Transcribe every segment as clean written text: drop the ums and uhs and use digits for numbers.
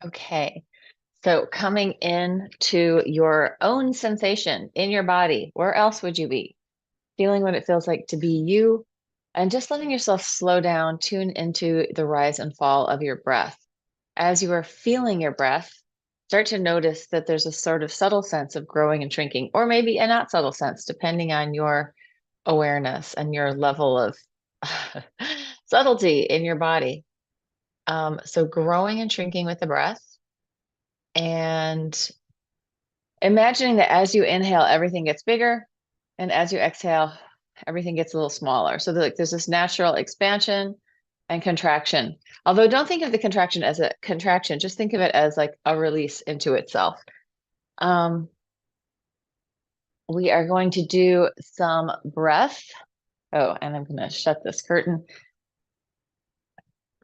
Okay. So coming in to your own sensation in your body, where else would you be? Feeling what it feels like to be you, and just letting yourself slow down, tune into the rise and fall of your breath. As you are feeling your breath, start to notice that there's a sort of subtle sense of growing and shrinking, or maybe a not subtle sense, depending on your awareness and your level of subtlety in your body. So growing and shrinking with the breath, and imagining that as you inhale, everything gets bigger, and as you exhale, everything gets a little smaller. So there's this natural expansion and contraction. Although don't think of the contraction as a contraction, just think of it as like a release into itself. Um, we are going to do some breath. Oh, and I'm going to shut this curtain.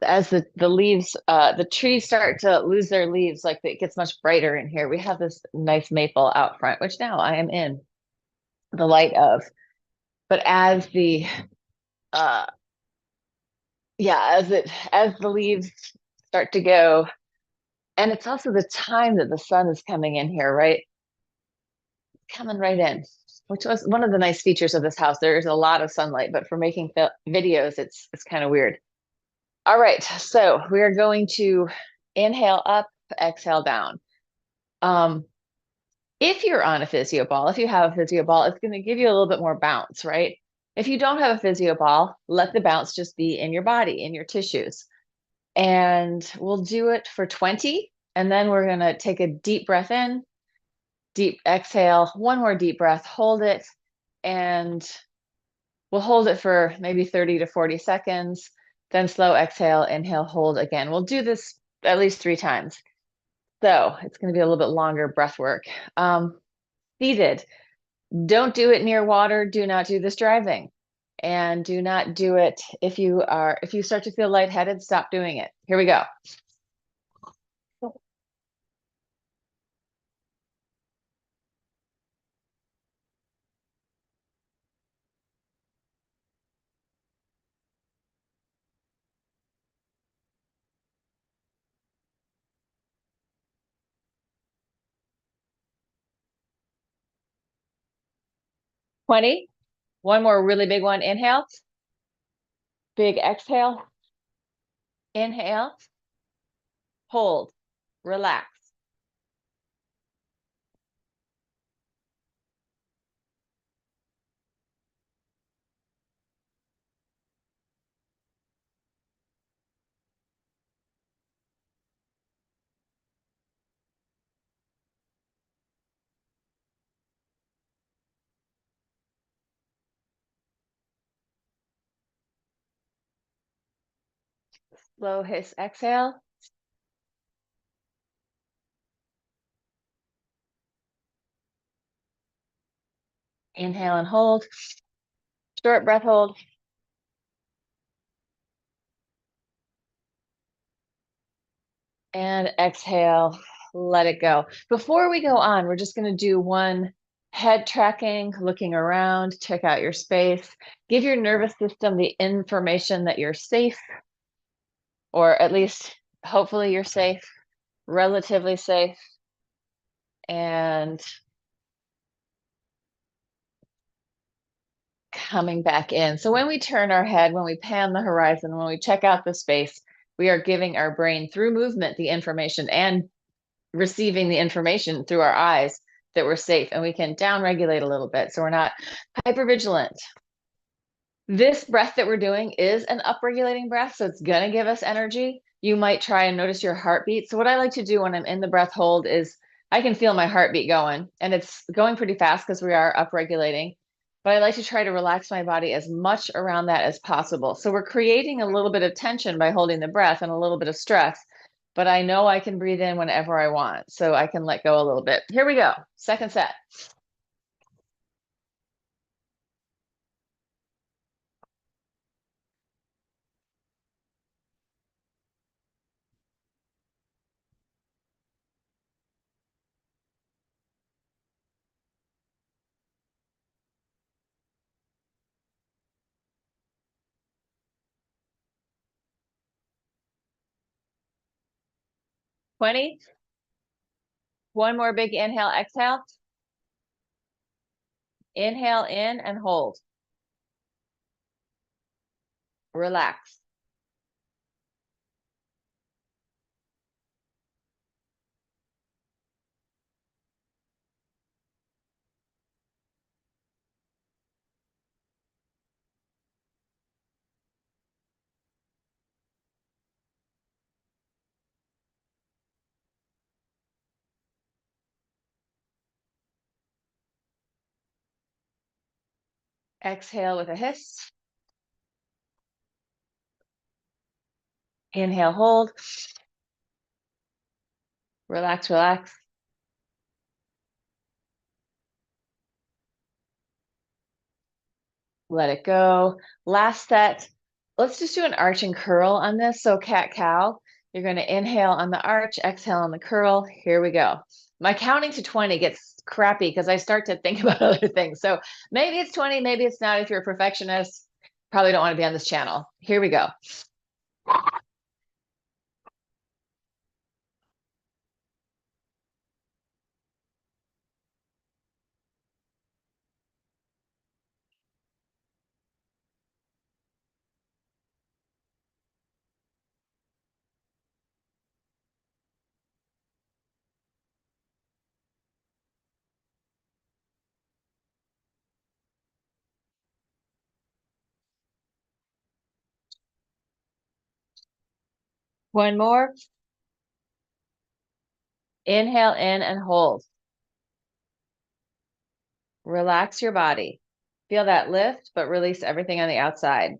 As the leaves, the trees start to lose their leaves, like it gets much brighter in here. We have this nice maple out front, which now I am in the light of. But as the uh yeah, as the leaves start to go, and it's also the time that the sun is coming in here, right? Coming right in, which was one of the nice features of this house. There's a lot of sunlight, but for making videos, it's kind of weird. All right, so we are going to inhale up, exhale down. Um, if you're on a physio ball, if you have a physio ball, it's going to give you a little bit more bounce, right? If you don't have a physio ball, let the bounce just be in your body, in your tissues. And we'll do it for 20. And then we're going to take a deep breath in, deep exhale, one more deep breath, hold it, and we'll hold it for maybe 30 to 40 seconds. Then slow exhale, inhale, hold again. We'll do this at least 3 times. So it's going to be a little bit longer breath work. Seated. Don't do it near water. Do not do this driving. And do not do it if you start to feel lightheaded, stop doing it. Here we go. 20. One more really big one. Inhale. Big exhale. Inhale. Hold. Relax. Slow hiss exhale. Inhale and hold. Short breath hold. And exhale. Let it go. Before we go on, we're just going to do one head tracking, looking around, check out your space. Give your nervous system the information that you're safe, or at least hopefully you're safe, relatively safe. And coming back in. So when we turn our head, when we pan the horizon, when we check out the space, we are giving our brain through movement the information and receiving the information through our eyes that we're safe, and we can down regulate a little bit so we're not hyper vigilant. This breath that we're doing is an upregulating breath, so it's going to give us energy. You might try and notice your heartbeat. So what I like to do when I'm in the breath hold is I can feel my heartbeat going, and it's going pretty fast because we are upregulating. But I like to try to relax my body as much around that as possible. So we're creating a little bit of tension by holding the breath and a little bit of stress. But I know I can breathe in whenever I want, so I can let go a little bit. Here we go. Second set. 20. One more big inhale, exhale. Inhale in and hold. Relax. Exhale with a hiss. Inhale, hold. Relax, relax. Let it go. Last set. Let's just do an arch and curl on this. So cat cow. You're going to inhale on the arch, exhale on the curl. Here we go. My counting to 20 gets crappy because I start to think about other things. So maybe it's 20, maybe it's not. If you're a perfectionist, probably don't want to be on this channel. Here we go. One more. Inhale in and hold. Relax your body. Feel that lift, but release everything on the outside.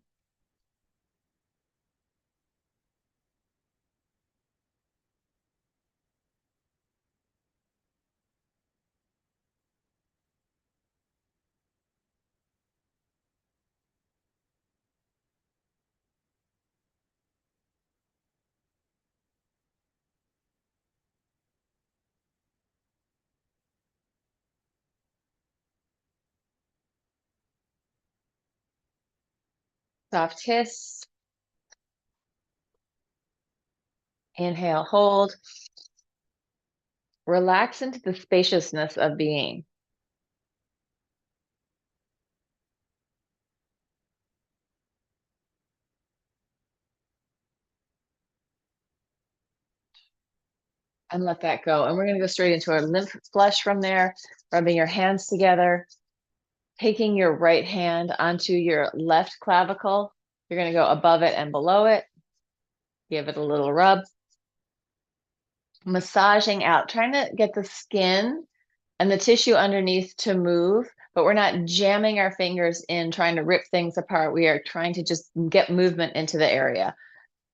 Soft hiss. Inhale, hold. Relax into the spaciousness of being. And let that go. And we're going to go straight into our lymph flush from there, rubbing your hands together, taking your right hand onto your left clavicle. You're going to go above it and below it. Give it a little rub. Massaging out, trying to get the skin and the tissue underneath to move, but we're not jamming our fingers in, trying to rip things apart. We are trying to just get movement into the area,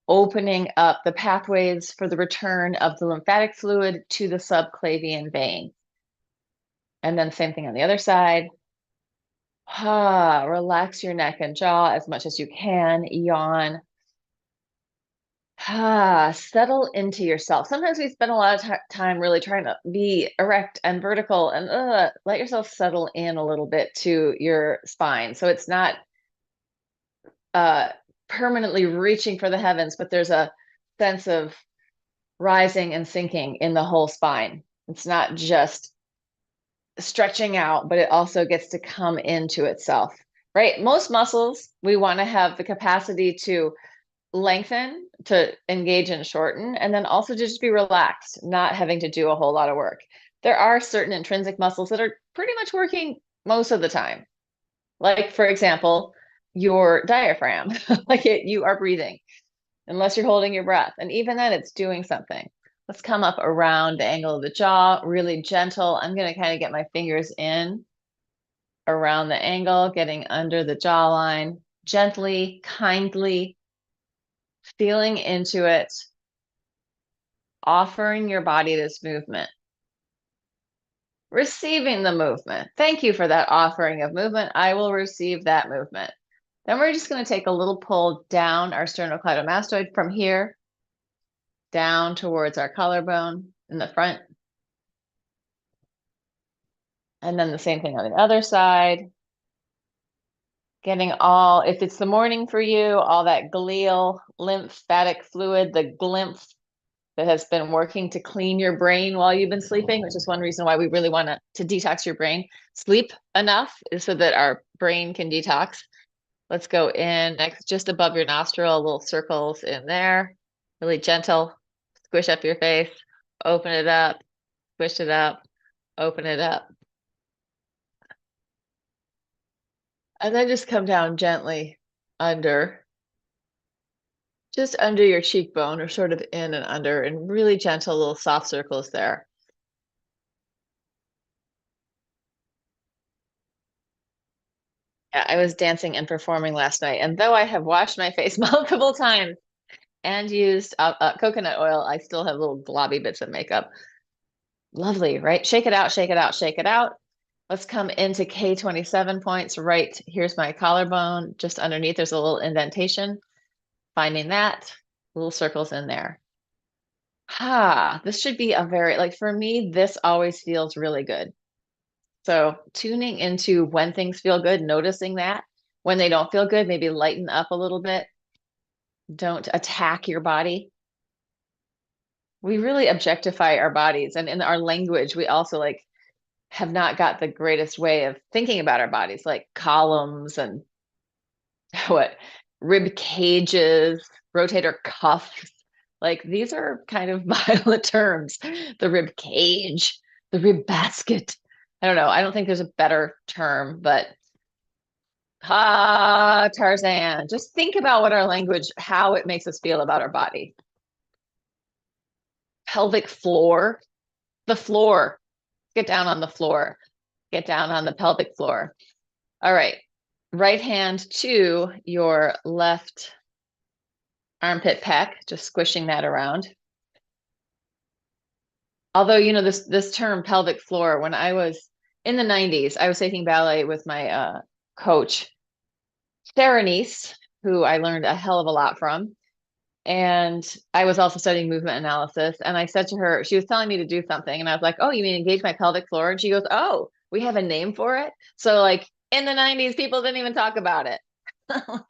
opening up the pathways for the return of the lymphatic fluid to the subclavian vein. And then same thing on the other side. Relax your neck and jaw as much as you can. Yawn. Settle into yourself. Sometimes we spend a lot of time really trying to be erect and vertical, and let yourself settle in a little bit to your spine. So it's not permanently reaching for the heavens, but there's a sense of rising and sinking in the whole spine. It's not just stretching out, but it also gets to come into itself, right? Most muscles, we want to have the capacity to lengthen, to engage and shorten, and then also to just be relaxed, not having to do a whole lot of work. There are certain intrinsic muscles that are pretty much working most of the time. Like, for example, your diaphragm, you are breathing, unless you're holding your breath. And even then, it's doing something. Let's come up around the angle of the jaw, really gentle. I'm going to kind of get my fingers in around the angle, getting under the jawline, gently, kindly, feeling into it, offering your body this movement, receiving the movement. Thank you for that offering of movement. I will receive that movement. Then we're just going to take a little pull down our sternocleidomastoid from here, down towards our collarbone in the front. And then the same thing on the other side. Getting all, if it's the morning for you, all that glial lymphatic fluid, the glimph that has been working to clean your brain while you've been sleeping, which is one reason why we really want to detox your brain. Sleep enough is so that our brain can detox. Let's go in next, just above your nostril, little circles in there, really gentle. Squish up your face, open it up, squish it up, open it up. And then just come down gently under, just under your cheekbone, or sort of in and under, and really gentle little soft circles there. Yeah, I was dancing and performing last night, and though I have washed my face multiple times and used coconut oil, I still have little globby bits of makeup. Lovely, right? Shake it out, shake it out, shake it out. Let's come into K27 points. Right, here's my collarbone. Just underneath, there's a little indentation. Finding that, little circles in there. This should be a very, like for me, this always feels really good. So tuning into when things feel good, noticing that. When they don't feel good, maybe lighten up a little bit. Don't attack your body. We really objectify our bodies. And in our language, we also like have not got the greatest way of thinking about our bodies, like columns and what rib cages, rotator cuffs. Like these are kind of violent terms. The rib cage, the rib basket. I don't know. I don't think there's a better term, but Tarzan. Just think about what our language, how it makes us feel about our body. Pelvic floor, the floor. Get down on the floor. Get down on the pelvic floor. All right. Right hand to your left armpit pec, just squishing that around. Although, you know, this term pelvic floor, when I was in the 90s, I was taking ballet with my coach, Sarah, who I learned a hell of a lot from. And I was also studying movement analysis. And I said to her, she was telling me to do something. And I was like, oh, you mean engage my pelvic floor? And she goes, oh, we have a name for it. So like in the 90s, people didn't even talk about it. All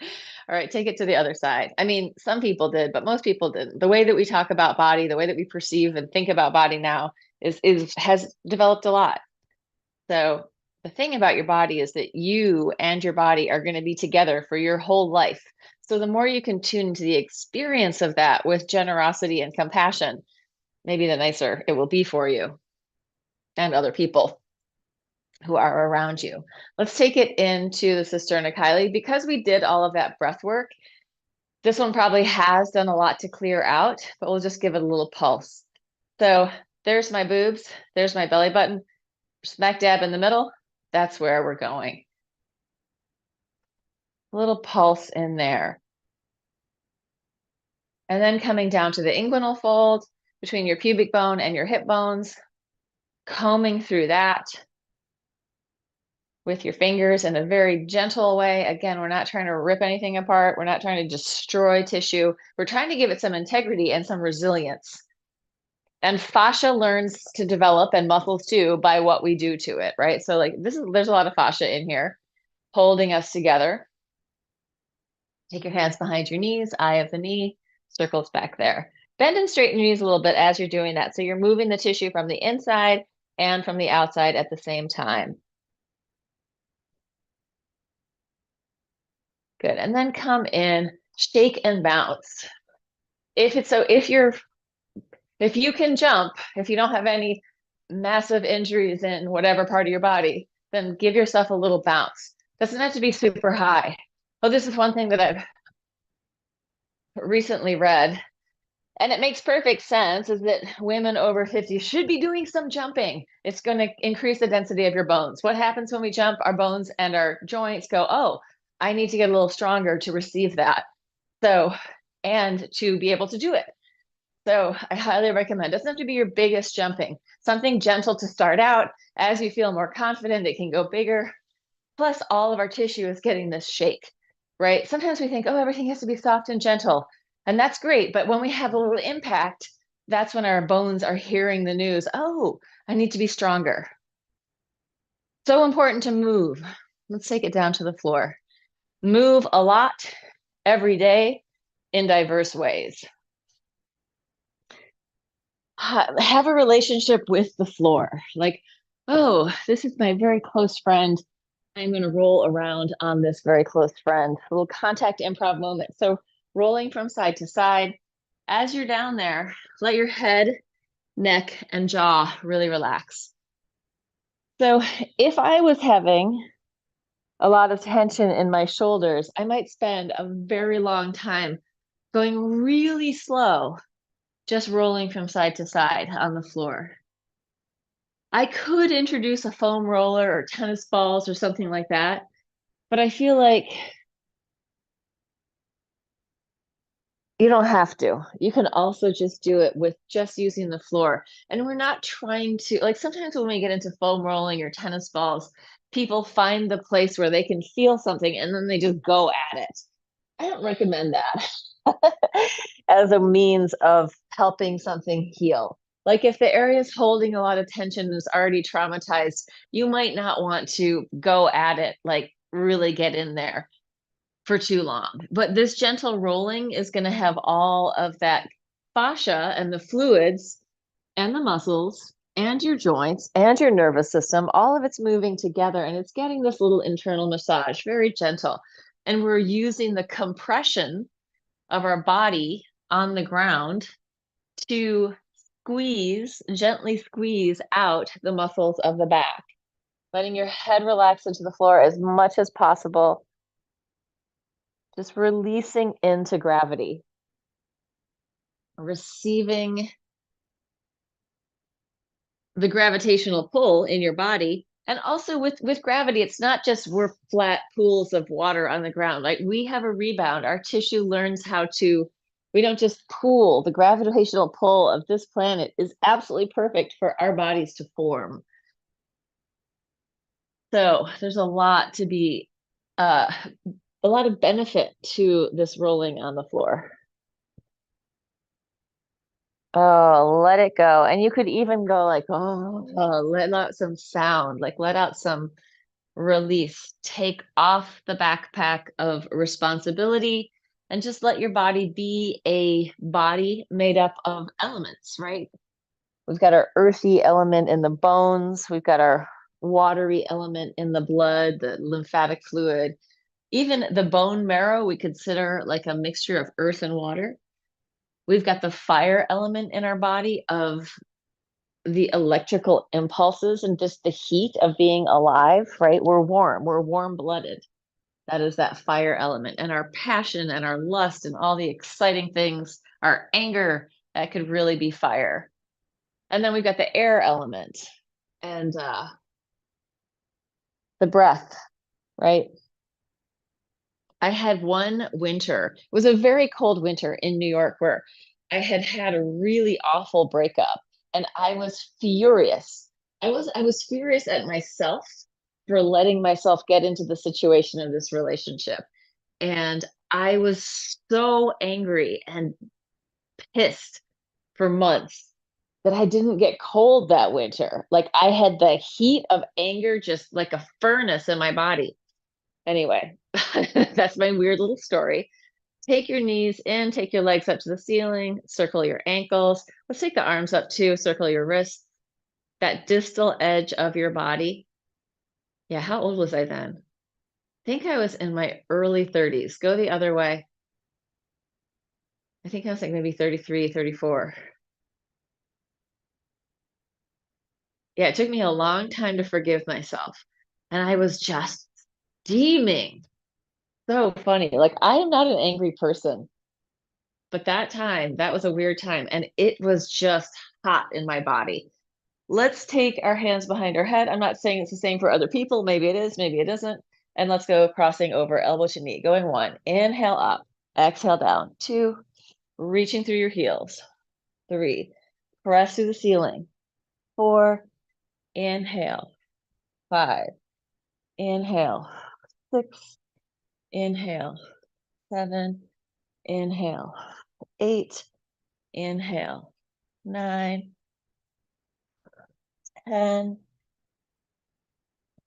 right, take it to the other side. I mean, some people did, but most people didn't. The way that we talk about body, the way that we perceive and think about body now has developed a lot. So the thing about your body is that you and your body are going to be together for your whole life. So the more you can tune into the experience of that with generosity and compassion, maybe the nicer it will be for you and other people who are around you. Let's take it into the Cisterna-Chyli. Because we did all of that breath work, this one probably has done a lot to clear out, but we'll just give it a little pulse. So there's my boobs, there's my belly button, smack dab in the middle. That's where we're going. A little pulse in there. And then coming down to the inguinal fold between your pubic bone and your hip bones, combing through that with your fingers in a very gentle way. Again, we're not trying to rip anything apart. We're not trying to destroy tissue. We're trying to give it some integrity and some resilience. And fascia learns to develop, and muscles too, by what we do to it, right? So like there's a lot of fascia in here holding us together. Take your hands behind your knees, eye of the knee, circles back there. Bend and straighten your knees a little bit as you're doing that. So you're moving the tissue from the inside and from the outside at the same time. Good. And then come in, shake and bounce. If you can jump, if you don't have any massive injuries in whatever part of your body, then give yourself a little bounce. Doesn't have to be super high. Oh, this is one thing that I've recently read, and it makes perfect sense, is that women over 50 should be doing some jumping. It's going to increase the density of your bones. What happens when we jump? Our bones and our joints go, oh, I need to get a little stronger to receive that. So, and to be able to do it. So I highly recommend. It doesn't have to be your biggest jumping. Something gentle to start out. As you feel more confident, it can go bigger. Plus, all of our tissue is getting this shake, right? Sometimes we think, oh, everything has to be soft and gentle. And that's great. But when we have a little impact, that's when our bones are hearing the news. Oh, I need to be stronger. So important to move. Let's take it down to the floor. Move a lot every day in diverse ways. have a relationship with the floor. Like, oh, this is my very close friend. I'm going to roll around on this very close friend. A little contact improv moment. So rolling from side to side. As you're down there, let your head, neck, and jaw really relax. So if I was having a lot of tension in my shoulders, I might spend a very long time going really slow, just rolling from side to side on the floor. I could introduce a foam roller or tennis balls or something like that, but I feel like you don't have to. You can also just do it with just using the floor. And we're not trying to, like sometimes when we get into foam rolling or tennis balls, people find the place where they can feel something and then they just go at it. I don't recommend that as a means of helping something heal. Like if the area is holding a lot of tension and is already traumatized, you might not want to go at it, like really get in there for too long. But this gentle rolling is going to have all of that fascia and the fluids and the muscles and your joints and your nervous system, all of it's moving together and it's getting this little internal massage, very gentle. And we're using the compression of our body on the ground to gently squeeze out the muscles of the back, letting your head relax into the floor as much as possible, just releasing into gravity, receiving the gravitational pull in your body. And also with gravity, it's not just we're flat pools of water on the ground. Like we have a rebound. Our tissue learns how to, we don't just pool. The gravitational pull of this planet is absolutely perfect for our bodies to form. So there's a lot to be, a lot of benefit to this rolling on the floor. Oh, let it go. And you could even go like, oh, let out some sound, like let out some release. Take off the backpack of responsibility and just let your body be a body made up of elements, right? We've got our earthy element in the bones. We've got our watery element in the blood, the lymphatic fluid. Even the bone marrow, we consider like a mixture of earth and water. We've got the fire element in our body of the electrical impulses and just the heat of being alive, right? We're warm blooded. That is that fire element. And our passion and our lust and all the exciting things, our anger, that could really be fire. And then we've got the air element and the breath, right? I had one winter, it was a very cold winter in New York where I had had a really awful breakup and I was furious. I was furious at myself for letting myself get into the situation of this relationship. And I was so angry and pissed for months that I didn't get cold that winter. Like I had the heat of anger just like a furnace in my body. Anyway, that's my weird little story. Take your knees in, take your legs up to the ceiling, circle your ankles. Let's take the arms up too, circle your wrists, that distal edge of your body. Yeah, how old was I then? I think I was in my early 30s. Go the other way. I think I was like maybe 33, 34. Yeah, it took me a long time to forgive myself. And I was just steaming. So funny. Like, I am not an angry person, but that time, that was a weird time. And it was just hot in my body. Let's take our hands behind our head. I'm not saying it's the same for other people. Maybe it is, maybe it isn't. And let's go crossing over elbow to knee. Going one, inhale up, exhale down. Two, reaching through your heels. Three, press through the ceiling. Four, inhale. Five, inhale. Six, inhale. Seven, inhale. Eight, inhale. Nine, 10,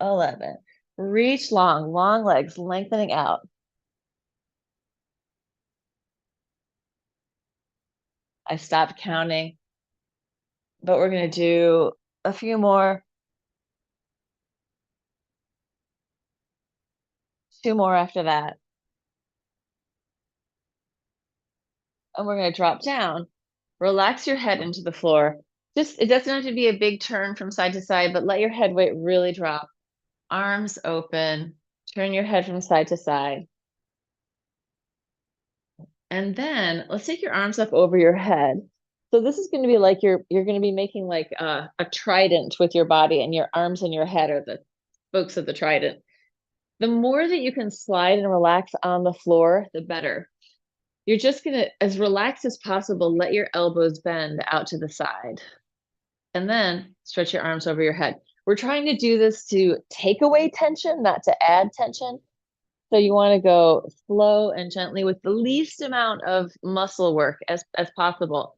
11. Reach long, long legs, lengthening out. I stopped counting. but we're going to do a few more. 2 more after that. And we're going to drop down. Relax your head into the floor. It doesn't have to be a big turn from side to side, but let your head weight really drop. Arms open. Turn your head from side to side. And then let's take your arms up over your head. So this is going to be like you're going to be making like a trident with your body, and your arms and your head are the spokes of the trident. The more that you can slide and relax on the floor, the better. You're just going to, as relaxed as possible, let your elbows bend out to the side. And then stretch your arms over your head. We're trying to do this to take away tension, not to add tension. So you want to go slow and gently with the least amount of muscle work as possible,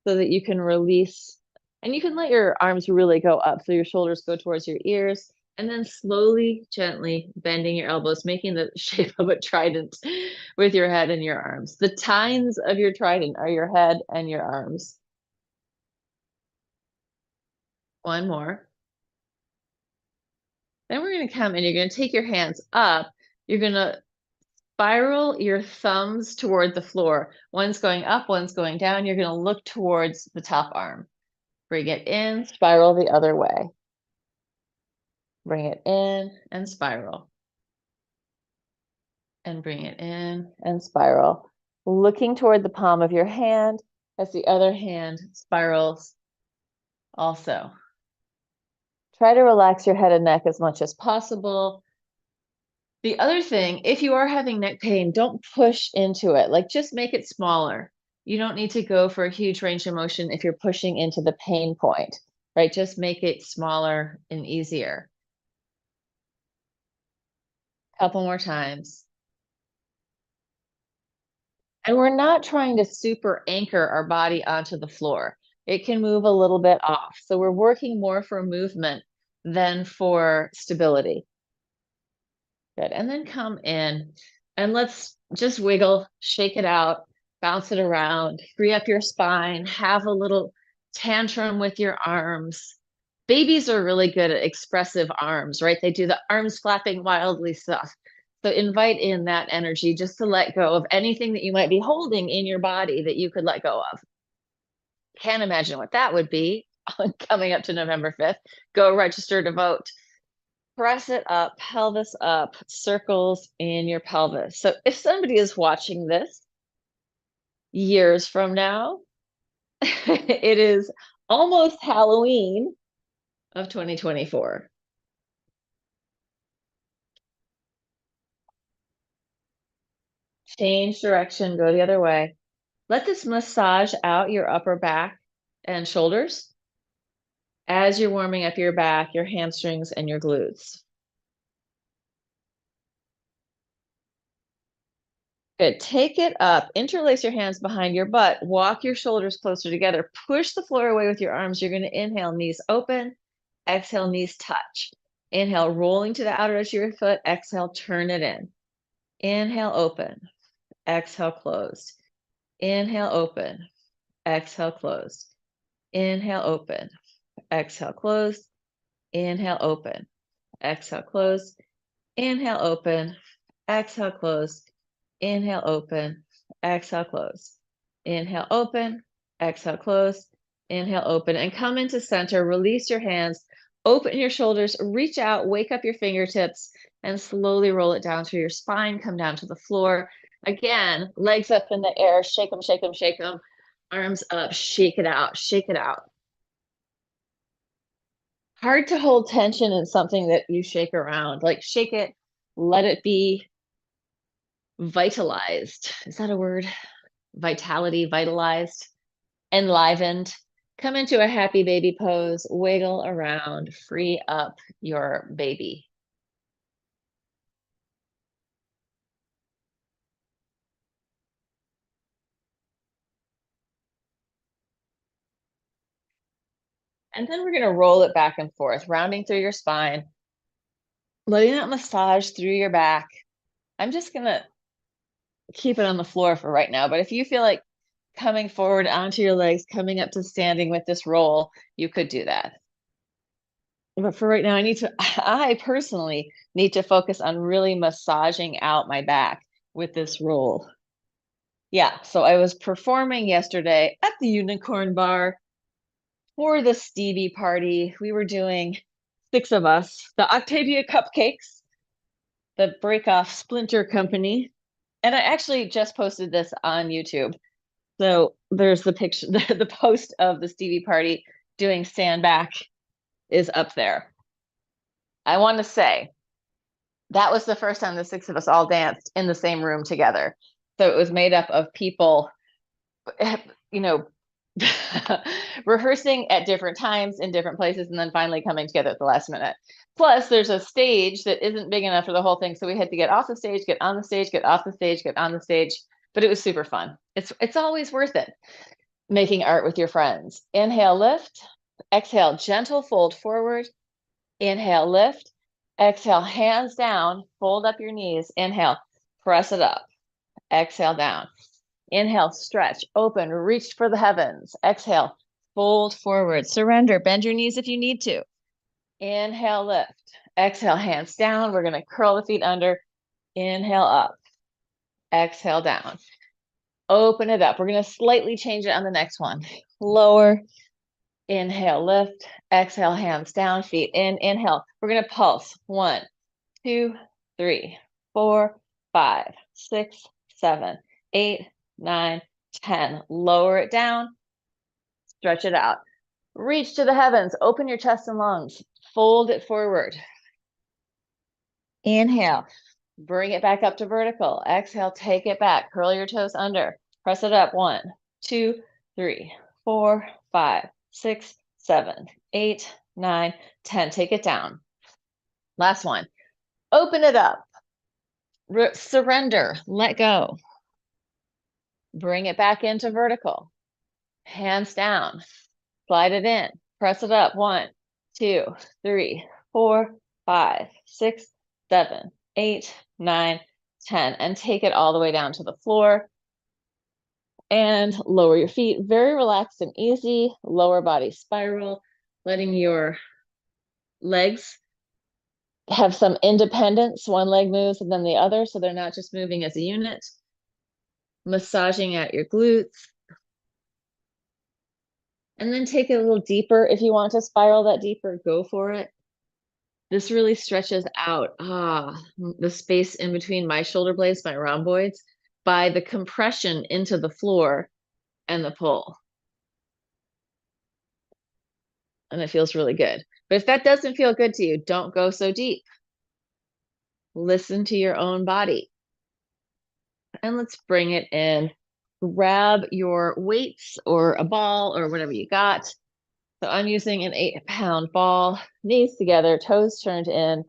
so that you can release, and you can let your arms really go up so your shoulders go towards your ears, and then slowly, gently bending your elbows, making the shape of a trident with your head and your arms. The tines of your trident are your head and your arms. One more. Then we're going to come and you're going to take your hands up. You're going to spiral your thumbs toward the floor. One's going up, one's going down. You're going to look towards the top arm. Bring it in, spiral the other way. Bring it in and spiral. And bring it in and spiral. Looking toward the palm of your hand as the other hand spirals also. Try to relax your head and neck as much as possible. The other thing, if you are having neck pain, don't push into it. Like, just make it smaller. You don't need to go for a huge range of motion if you're pushing into the pain point, right? Just make it smaller and easier. Couple more times. And we're not trying to super anchor our body onto the floor. It can move a little bit off. So we're working more for movement than for stability. Good. And then come in and let's just wiggle, shake it out, bounce it around, free up your spine, have a little tantrum with your arms. Babies are really good at expressive arms, right? They do the arms flapping wildly stuff. So invite in that energy just to let go of anything that you might be holding in your body that you could let go of. Can't imagine what that would be coming up to November 5th. Go register to vote. Press it up, pelvis up, circles in your pelvis. So if somebody is watching this years from now, it is almost Halloween of 2024. Change direction, go the other way. Let this massage out your upper back and shoulders as you're warming up your back, your hamstrings, and your glutes. Good. Take it up. Interlace your hands behind your butt. Walk your shoulders closer together. Push the floor away with your arms. You're going to inhale, knees open. Exhale, knees touch. Inhale, rolling to the outer edge of your foot. Exhale, turn it in. Inhale, open. Exhale, closed. Inhale, open. Exhale, closed. Inhale, open. Exhale, closed. Inhale, open. Exhale, closed. Inhale, open. Exhale, closed. Inhale, open. Exhale, close. Inhale, open. Exhale, close. Inhale, open. And come into center. Release your hands. Open your shoulders. Reach out. Wake up your fingertips. And slowly roll it down through your spine. Come down to the floor. Again, legs up in the air. Shake them, shake them, shake them. Arms up. Shake it out. Shake it out. Hard to hold tension in something that you shake around. Like, shake it. Let it be vitalized. Is that a word? Vitality, vitalized, enlivened. Come into a happy baby pose, wiggle around, free up your baby. And then we're going to roll it back and forth, rounding through your spine, letting that massage through your back. I'm just going to keep it on the floor for right now, but if you feel like coming forward onto your legs, coming up to standing with this roll, you could do that. But for right now, I personally need to focus on really massaging out my back with this roll. Yeah, so I was performing yesterday at the Unicorn Bar for the Stevie party. We were doing 6 of us, the Octavia Cupcakes, the Breakoff Splinter Company. And I actually just posted this on YouTube. So there's the picture, the post of the Stevie party doing stand back is up there. I want to say that was the first time the 6 of us all danced in the same room together. So it was made up of people, you know, rehearsing at different times in different places and then finally coming together at the last minute. Plus, there's a stage that isn't big enough for the whole thing. So we had to get off the stage, get on the stage, get off the stage, get on the stage. But it was super fun. It's always worth it, making art with your friends. Inhale, lift. Exhale, gentle fold forward. Inhale, lift. Exhale, hands down, fold up your knees. Inhale, press it up. Exhale, down. Inhale, stretch, open, reach for the heavens. Exhale, fold forward, surrender, bend your knees if you need to. Inhale, lift. Exhale, hands down. We're going to curl the feet under. Inhale, up. Exhale, down. Open it up. We're going to slightly change it on the next one. Lower. Inhale, lift. Exhale, hands down, feet in. Inhale. We're going to pulse. 1, 2, 3, 4, 5, 6, 7, 8, 9, 10. Lower it down. Stretch it out. Reach to the heavens. Open your chest and lungs. Fold it forward. Inhale. Bring it back up to vertical. Exhale, take it back. Curl your toes under. Press it up. 1, 2, 3, 4, 5, 6, 7, 8, 9, 10. Take it down. Last one. Open it up. Surrender. Let go. Bring it back into vertical. Hands down. Slide it in. Press it up. 1, 2, 3, 4, 5, 6, 7, 8, 9, 10. And take it all the way down to the floor. And lower your feet. Very relaxed and easy. Lower body spiral. Letting your legs have some independence. One leg moves and then the other, so they're not just moving as a unit. Massaging out your glutes. And then take it a little deeper. If you want to spiral that deeper, go for it. This really stretches out the space in between my shoulder blades, my rhomboids, by the compression into the floor and the pull. And it feels really good. But if that doesn't feel good to you, don't go so deep. Listen to your own body. And let's bring it in. Grab your weights or a ball or whatever you got. So I'm using an 8-pound ball, knees together, toes turned in.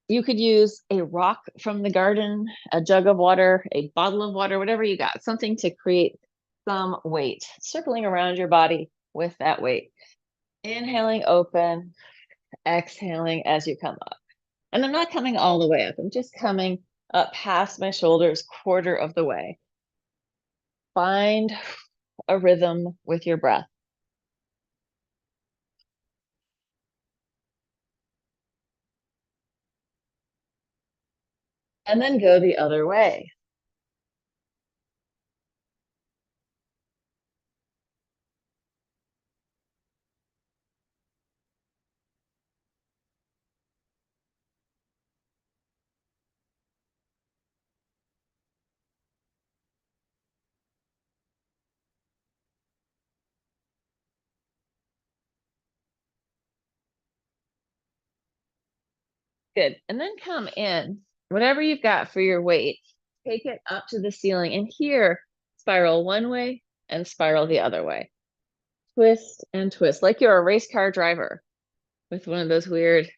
You could use a rock from the garden, a jug of water, a bottle of water, whatever you got, something to create some weight, circling around your body with that weight. Inhaling open, exhaling as you come up. And I'm not coming all the way up. I'm just coming up past my shoulders, quarter of the way. Find a rhythm with your breath. And then go the other way. Good. And then come in, whatever you've got for your weight, take it up to the ceiling. And here, spiral one way and spiral the other way. Twist and twist, like you're a race car driver with one of those weird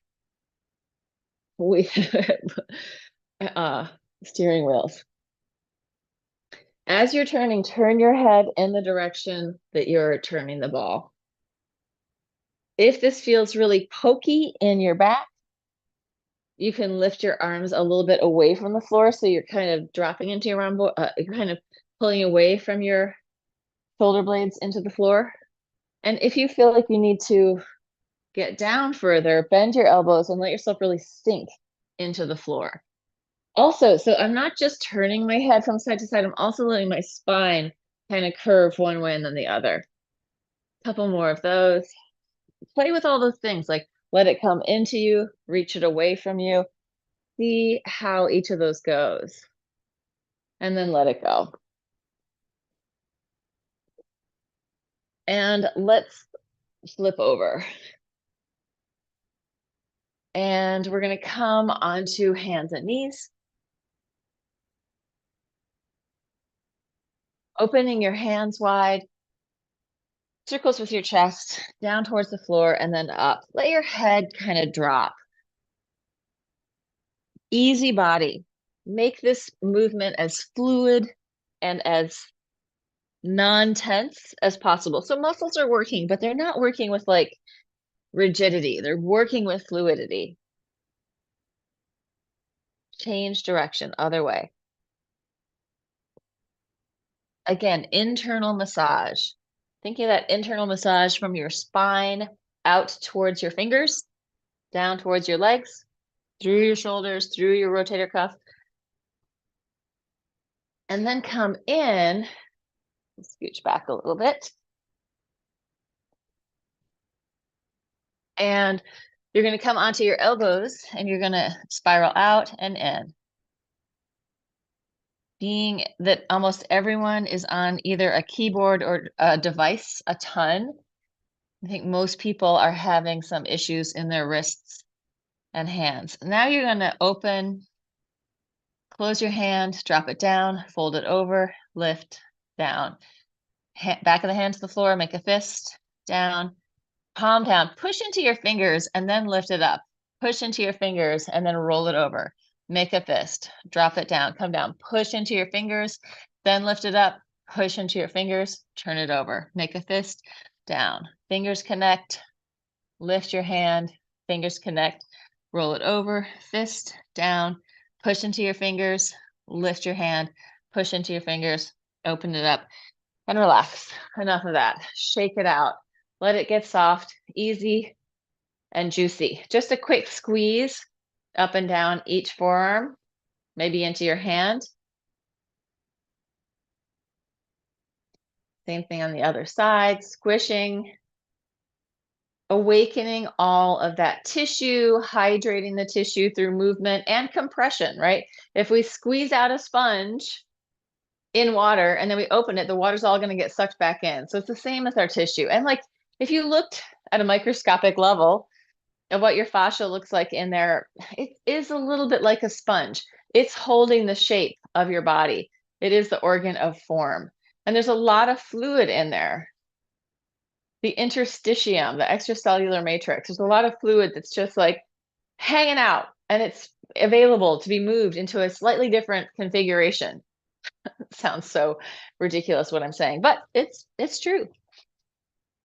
steering wheels. As you're turning, turn your head in the direction that you're turning the ball. If this feels really pokey in your back, you can lift your arms a little bit away from the floor, so you're kind of dropping into your rhomboid, you're kind of pulling away from your shoulder blades into the floor. And if you feel like you need to get down further, bend your elbows and let yourself really sink into the floor. Also, so I'm not just turning my head from side to side, I'm also letting my spine kind of curve one way and then the other. Couple more of those. Play with all those things, like let it come into you, reach it away from you. See how each of those goes. And then let it go. And let's flip over. And we're going to come onto hands and knees. Opening your hands wide. Circles with your chest, down towards the floor, and then up. Let your head kind of drop. Easy body. Make this movement as fluid and as non-tense as possible. So muscles are working, but they're not working with like rigidity. They're working with fluidity. Change direction, other way. Again, internal massage. Thinking of that internal massage from your spine out towards your fingers, down towards your legs, through your shoulders, through your rotator cuff. And then come in, scooch back a little bit. And you're going to come onto your elbows and you're going to spiral out and in. Being that almost everyone is on either a keyboard or a device a ton, I think most people are having some issues in their wrists and hands. Now you're going to open, close your hand, drop it down, fold it over, lift, down. Back of the hand to the floor, make a fist, down, palm down, push into your fingers and then lift it up. Push into your fingers and then roll it over. Make a fist, drop it down, come down, push into your fingers, then lift it up, push into your fingers, turn it over. Make a fist, down. Fingers connect, lift your hand, fingers connect, roll it over, fist, down, push into your fingers, lift your hand, push into your fingers, open it up, and relax. Enough of that. Shake it out. Let it get soft, easy, and juicy. Just a quick squeeze up and down each forearm, maybe into your hand. Same thing on the other side, squishing, awakening all of that tissue, hydrating the tissue through movement and compression, right? If we squeeze out a sponge in water and then we open it, the water's all going to get sucked back in. So it's the same with our tissue. And like, if you looked at a microscopic level of what your fascia looks like in there, it is a little bit like a sponge. It's holding the shape of your body. It is the organ of form. And there's a lot of fluid in there. The interstitium, the extracellular matrix, there's a lot of fluid that's just like hanging out and it's available to be moved into a slightly different configuration. It sounds so ridiculous what I'm saying, but it's true.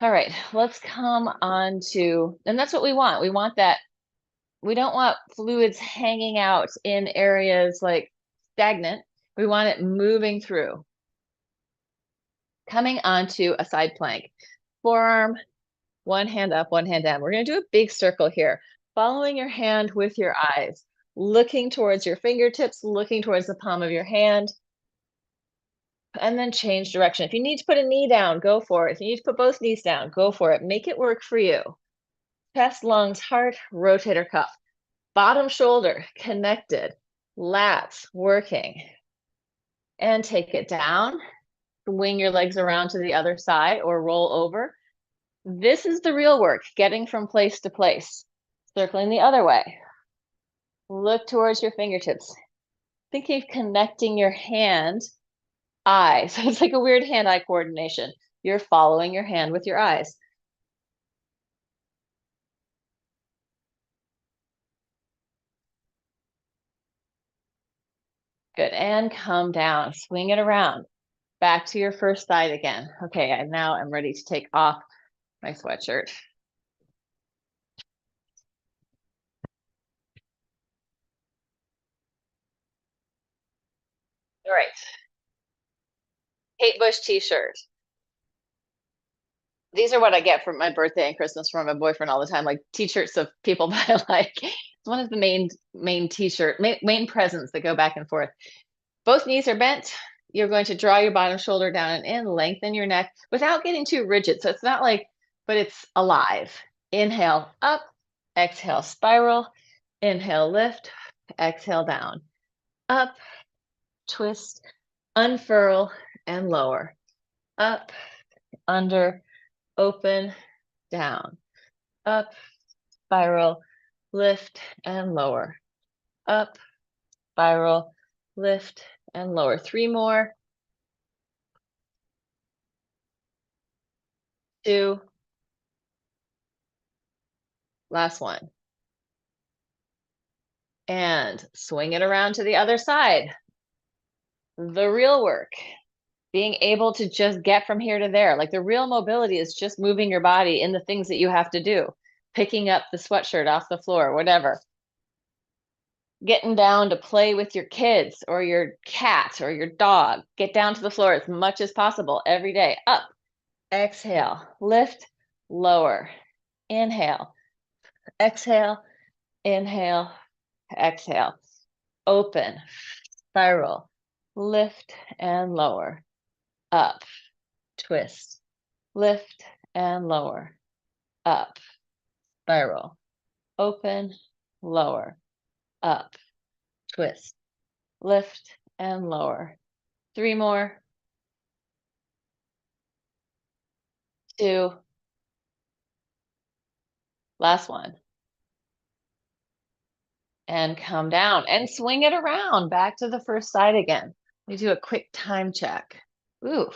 All right, let's come on to, and that's what we want. We want that. We don't want fluids hanging out in areas like stagnant. We want it moving through. Coming onto a side plank. Forearm, one hand up, one hand down. We're going to do a big circle here. Following your hand with your eyes. Looking towards your fingertips, looking towards the palm of your hand. And then change direction. If you need to put a knee down, go for it. If you need to put both knees down, go for it. Make it work for you. Chest, lungs, heart, rotator cuff. Bottom shoulder connected, lats working. And take it down. Swing your legs around to the other side or roll over. This is the real work, getting from place to place. Circling the other way. Look towards your fingertips. Thinking of connecting your hand, eye. So it's like a weird hand-eye coordination. You're following your hand with your eyes. Good, and come down, swing it around. Back to your first side again. Okay, and now I'm ready to take off my sweatshirt. All right. Kate Bush t-shirt. These are what I get for my birthday and Christmas from my boyfriend all the time, like t-shirts of people that I like. It's one of the main t-shirt, main presents that go back and forth. Both knees are bent. You're going to draw your bottom shoulder down and in, lengthen your neck without getting too rigid. So it's not like, but it's alive. Inhale up, exhale spiral, inhale lift, exhale down, up, twist, unfurl, and lower, up, under, open, down, up, spiral, lift, and lower, up, spiral, lift, and lower. 3 more, 2, last one. And swing it around to the other side. The real work, being able to just get from here to there. Like the real mobility is just moving your body in the things that you have to do, picking up the sweatshirt off the floor, whatever. Getting down to play with your kids or your cat or your dog. Get down to the floor as much as possible every day. Up, exhale, lift, lower, inhale, exhale, inhale, exhale, open, spiral, lift and lower, up, twist, lift and lower, up, spiral, open, lower, up, twist, lift and lower. 3 more, 2, last one. And come down and swing it around back to the first side again. We do a quick time check. Ooh,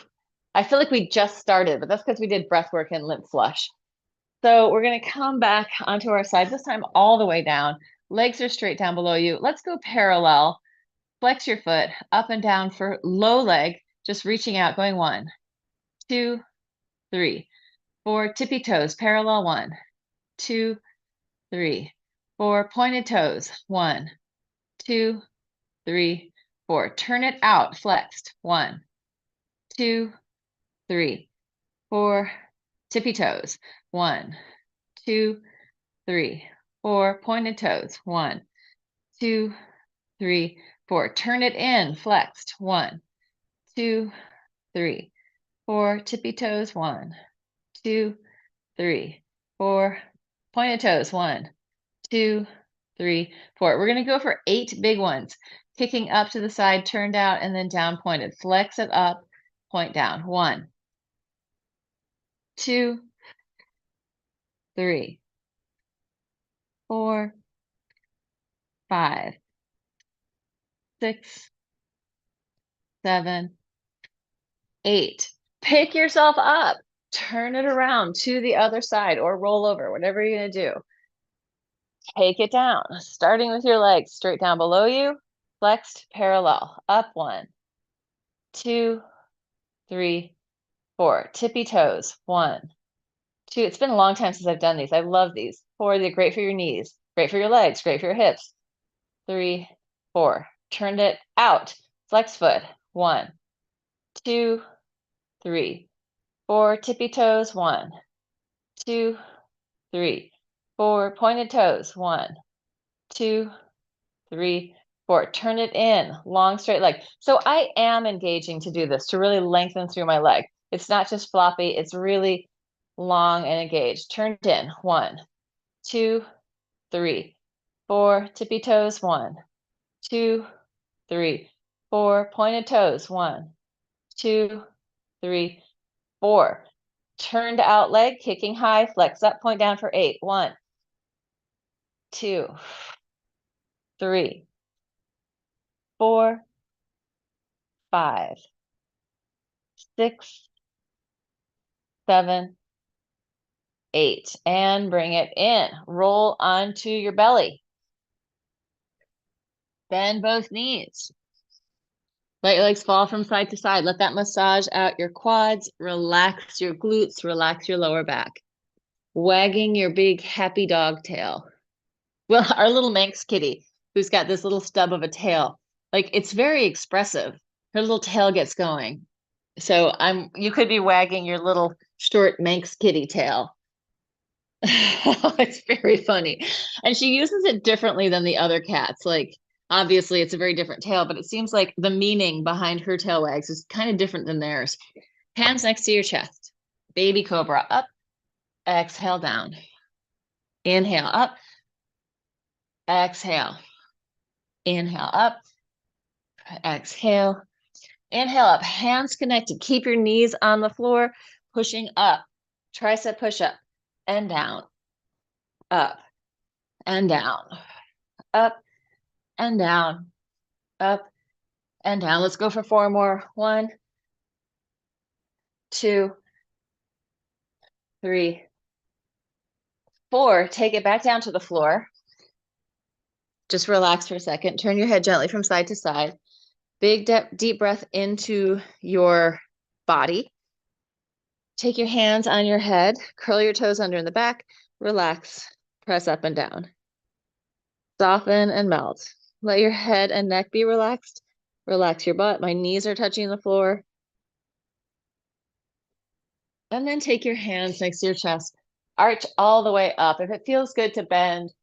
I feel like we just started, but that's because we did breath work and lymph flush. So we're going to come back onto our side, this time all the way down. Legs are straight down below you. Let's go parallel. Flex your foot up and down for low leg, just reaching out, going 1, 2, 3, 4, tippy toes, parallel 1, 2, 3, 4, pointed toes, 1, 2, 3, 4. Turn it out, flexed, 1, 2, 3, 4, tippy toes, 1, 2, 3, 4, pointed toes, 1, 2, 3, 4. Turn it in, flexed, 1, 2, 3, 4, tippy toes, 1, 2, 3, 4, pointed toes, 1, 2, 3, 4. We're going to go for 8 big ones. Kicking up to the side, turned out, and then down pointed. Flex it up, point down. 1, 2, 3, 4, 5, 6, 7, 8. Pick yourself up. Turn it around to the other side or roll over, whatever you're going to do. Take it down, starting with your legs straight down below you, flexed, parallel, up 1, 2, 3, 4. Tippy toes, 1, 2. It's been a long time since I've done these. I love these. 4, they're great for your knees, great for your legs, great for your hips. 3, 4. Turned it out, flex foot, 1, 2, 3, 4. Tippy toes, 1, 2, 3, 4. Pointed toes, 1, 2, 3, 4. Turn it in, long straight leg. So I am engaging to do this, to really lengthen through my leg. It's not just floppy, it's really long and engaged. Turned in, 1, 2, 3, 4. Tippy toes, 1, 2, 3, 4. Pointed toes, 1, 2, 3, 4. Turned out leg, kicking high, flex up, point down for 8. 1, 2, 3, 4, 5, 6, 7, 8. And bring it in. Roll onto your belly. Bend both knees. Let your legs fall from side to side. Let that massage out your quads. Relax your glutes. Relax your lower back. Wagging your big happy dog tail. Well, our little Manx kitty, who's got this little stub of a tail, like it's very expressive. Her little tail gets going. So you could be wagging your little short Manx kitty tail. It's very funny. And she uses it differently than the other cats. Like, obviously, it's a very different tail, but it seems like the meaning behind her tail wags is kind of different than theirs. Hands next to your chest. Baby cobra up, exhale down. Inhale up, exhale. Inhale up, exhale. Inhale up, hands connected. Keep your knees on the floor, pushing up. Tricep push up and down, up and down, up and down, up and down. Let's go for 4 more. 1, 2, 3, 4. Take it back down to the floor. Just relax for a second. Turn your head gently from side to side. Big deep breath into your body. Take your hands on your head. Curl your toes under in the back. Relax. Press up and down. Soften and melt. Let your head and neck be relaxed. Relax your butt. My knees are touching the floor. And then take your hands next to your chest. Arch all the way up. If it feels good to bend,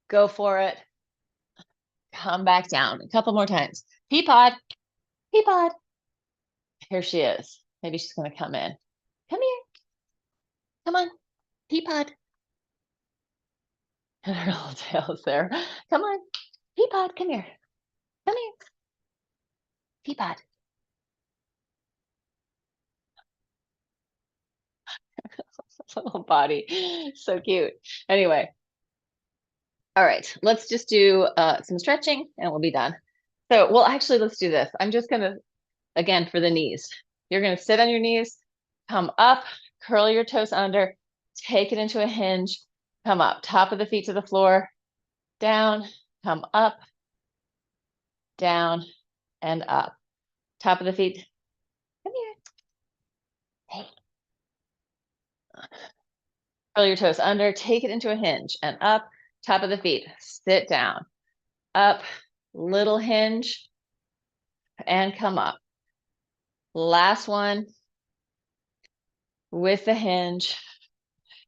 go for it. Come back down. A couple more times. Pea pod. Pea pod. Here she is. Maybe she's going to come in. Come here. Come on. Pea pod. And her little tail's there. Come on. Pea pod. Come here. Come here. Pea pod. Little body. So cute. Anyway. All right. Let's just do some stretching and we'll be done. So, well, actually, let's do this. I'm just going to, again, for the knees. You're going to sit on your knees, come up, curl your toes under, take it into a hinge, come up, top of the feet to the floor, down, come up, down, and up. Top of the feet. Come here. Hey. Curl your toes under, take it into a hinge and up, top of the feet, sit down, up, little hinge, and come up. Last one with the hinge.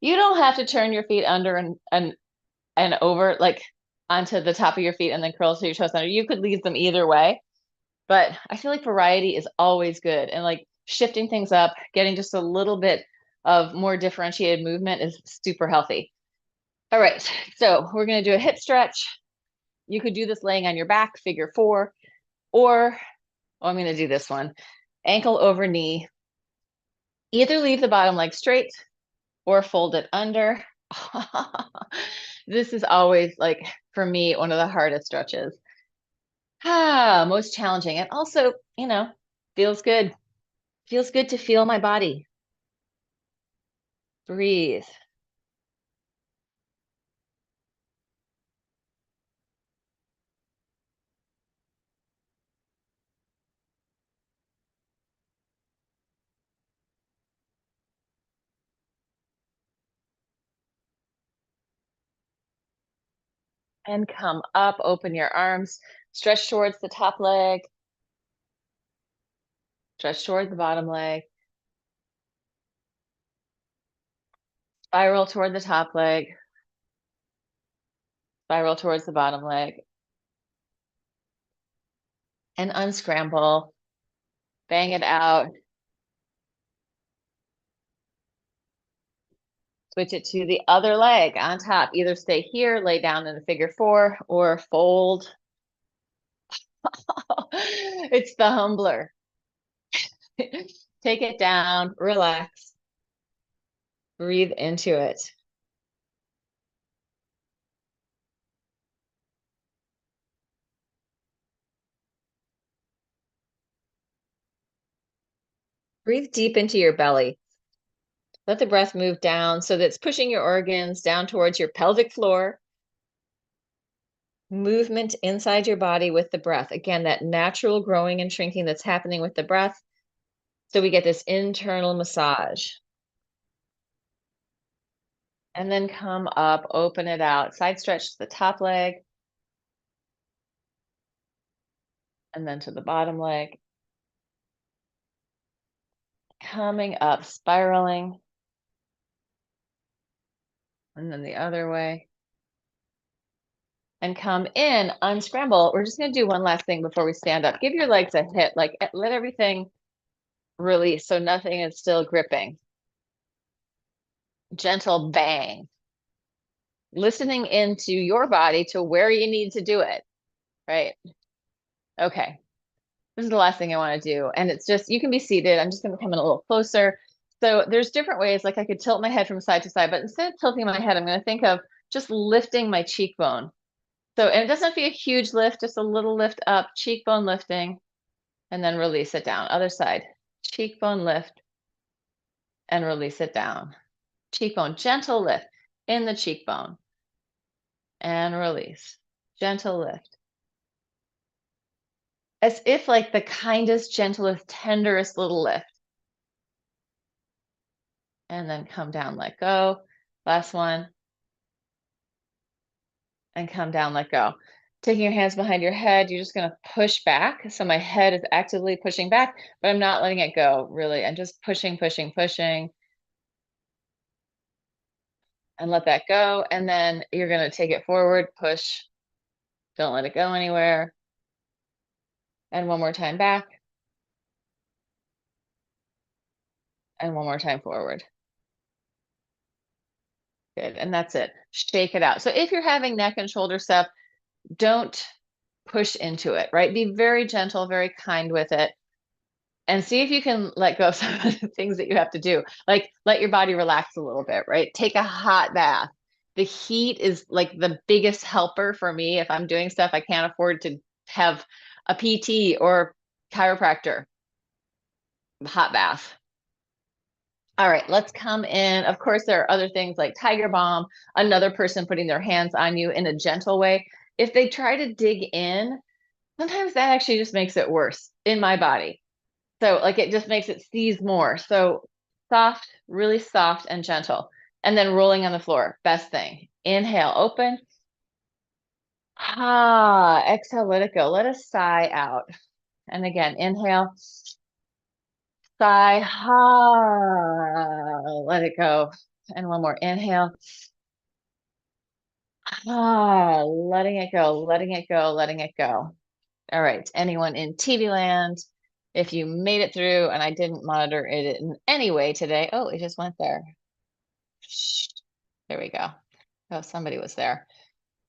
You don't have to turn your feet under and over like onto the top of your feet and then curl to your toes under. You could leave them either way, but I feel like variety is always good, and like shifting things up, getting just a little bit of more differentiated movement is super healthy. All right, so we're going to do a hip stretch. You could do this laying on your back, figure 4, or I'm going to do this one, ankle over knee. Either leave the bottom leg straight or fold it under. This is always, like, for me, one of the hardest stretches. Most challenging. And also, feels good. Feels good to feel my body. Breathe. And come up, open your arms, stretch towards the top leg, stretch towards the bottom leg, spiral toward the top leg, spiral towards the bottom leg, and unscramble, bang it out. Switch it to the other leg on top. Either stay here, lay down in a figure 4, or fold. It's the humbler. Take it down, relax, breathe into it. Breathe deep into your belly. Let the breath move down so that it's pushing your organs down towards your pelvic floor. Movement inside your body with the breath. Again, that natural growing and shrinking that's happening with the breath. So we get this internal massage. And then come up, open it out, side stretch to the top leg. And then to the bottom leg. coming up, spiraling, and then the other way. And come in, unscramble. We're just going to do one last thing before we stand up. Give your legs a hit, like let everything release so nothing is still gripping. Gentle bang. Listening into your body to where you need to do it, right? Okay. This is the last thing I want to do. And it's just, you can be seated. I'm just going to come in a little closer. So there's different ways, like I could tilt my head from side to side, but instead of tilting my head, I'm going to think of just lifting my cheekbone. So, and it doesn't have to be a huge lift, just a little lift up, cheekbone lifting, and then release it down. Other side, cheekbone lift and release it down. Cheekbone, gentle lift in the cheekbone and release, gentle lift. As if like the kindest, gentlest, tenderest little lift. And then come down, let go. Last one. And come down, let go. Taking your hands behind your head, you're just going to push back. So my head is actively pushing back, but I'm not letting it go, really. I'm just pushing, pushing, pushing. And let that go. And then you're going to take it forward, push. Don't let it go anywhere. And one more time back. And one more time forward. Good. And that's it. Shake it out. So if you're having neck and shoulder stuff, don't push into it, right? Be very gentle, very kind with it. And see if you can let go of some of the things that you have to do. Like let your body relax a little bit, right? Take a hot bath. The heat is like the biggest helper for me. If I'm doing stuff I can't afford to have a PT or chiropractor, hot bath. All right, let's come in. Of course, there are other things like Tiger Balm, another person putting their hands on you in a gentle way. If they try to dig in, sometimes that actually just makes it worse in my body. So like it just makes it seize more. So soft, really soft and gentle. And then rolling on the floor, best thing. Inhale, open. Ah, exhale, let it go. Let us sigh out. And again, inhale. Sigh, let it go. And one more, inhale. Letting it go, letting it go, letting it go. All right, anyone in TV land, if you made it through and I didn't monitor it in any way today. Oh, it just went there. There we go. Oh, somebody was there.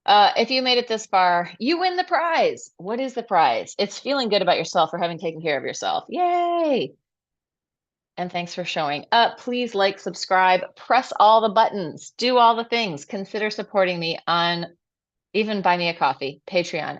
If you made it this far, you win the prize. What is the prize? It's feeling good about yourself for having taken care of yourself. Yay! And thanks for showing up. Please like, subscribe, press all the buttons, do all the things. Consider supporting me on even Buy Me a Coffee, Patreon.